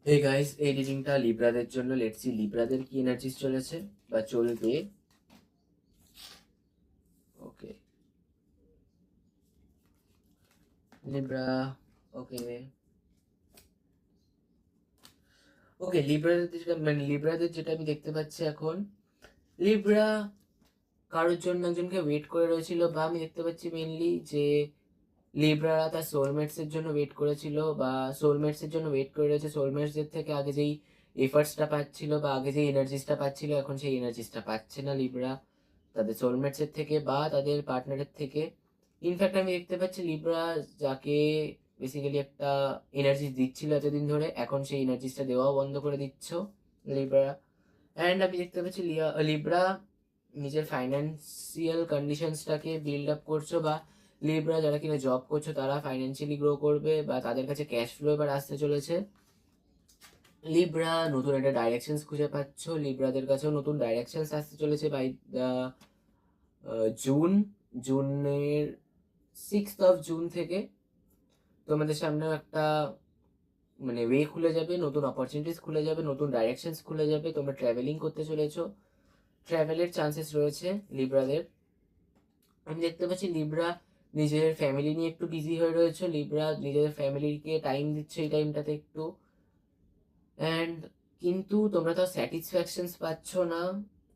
Hey guys, এই রিডিংটা লিব্রাদের জন্য। লেটস সি লিব্রাদের কি এনার্জিস চলেছে বা চলবে। ওকে লিব্রা, ওকে ওকে লিব্রাদের যেটা আমি দেখতে পাচ্ছি এখন, লিব্রা কারোর জন্য একজনকে ওয়েট করে রয়েছিল, বা আমি দেখতে পাচ্ছি মেনলি যে লিব্রারা তার সোলমেটসের জন্য ওয়েট করেছিল বা সোলমেটসের জন্য ওয়েট করে রয়েছে। সোলমেটসদের থেকে আগে যেই এফার্টসটা পাচ্ছিল বা আগে যেই এনার্জিসটা পাচ্ছিল, এখন সেই এনার্জিসটা পাচ্ছে না লিব্রা তাদের সোলমেটসের থেকে বা তাদের পার্টনারের থেকে। ইনফ্যাক্ট আমি দেখতে পাচ্ছি লিব্রা যাকে বেসিক্যালি একটা এনার্জি দিচ্ছিল এতদিন ধরে, এখন সেই এনার্জিসটা দেওয়াও বন্ধ করে দিচ্ছ লিব্রা। অ্যান্ড আমি দেখতে পাচ্ছি লিব্রা নিজের ফাইন্যান্সিয়াল কন্ডিশনসটাকে বিল্ড আপ করছো, বা লিব্রা যারা কিনা জব করছো তারা ফাইন্যান্সিয়ালি গ্রো করবে বা তাদের কাছে ক্যাশ ফ্লো এবার আসতে চলেছে। লিব্রা নতুন একটা ডাইরেকশনস খুঁজে পাচ্ছ, লিব্রাদের কাছেও নতুন ডাইরেকশনস আসতে চলেছে বাই জুন জুনের 6 জুন থেকে তোমাদের সামনেও একটা মানে ওয়ে খুলে যাবে, নতুন অপরচুনিটিস খুলে যাবে, নতুন ডাইরেকশনস খুলে যাবে। তোমরা ট্রাভেলিং করতে চলেছো, ট্রাভেলের চান্সেস রয়েছে লিব্রাদের। আমি দেখতে পাচ্ছি লিব্রা নিজের ফ্যামিলি নিয়ে একটু বিজি হয়ে রয়েছে, লিব্রা নিজেদের ফ্যামিলিকে টাইম দিচ্ছে এই টাইমটাতে একটু। অ্যান্ড কিন্তু তোমরা তো স্যাটিসফ্যাকশনস পাচ্ছ না।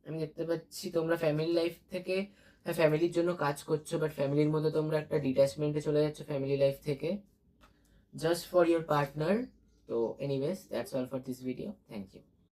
আমি দেখতে পাচ্ছি তোমরা ফ্যামিলি লাইফ থেকে, হ্যাঁ ফ্যামিলির জন্য কাজ করছো, বাট ফ্যামিলির মধ্যে তোমরা একটা ডিট্যাচমেন্টে চলে যাচ্ছ ফ্যামিলি লাইফ থেকে, জাস্ট ফর ইয়োর পার্টনার। তো anyways that's all for this video, thank you.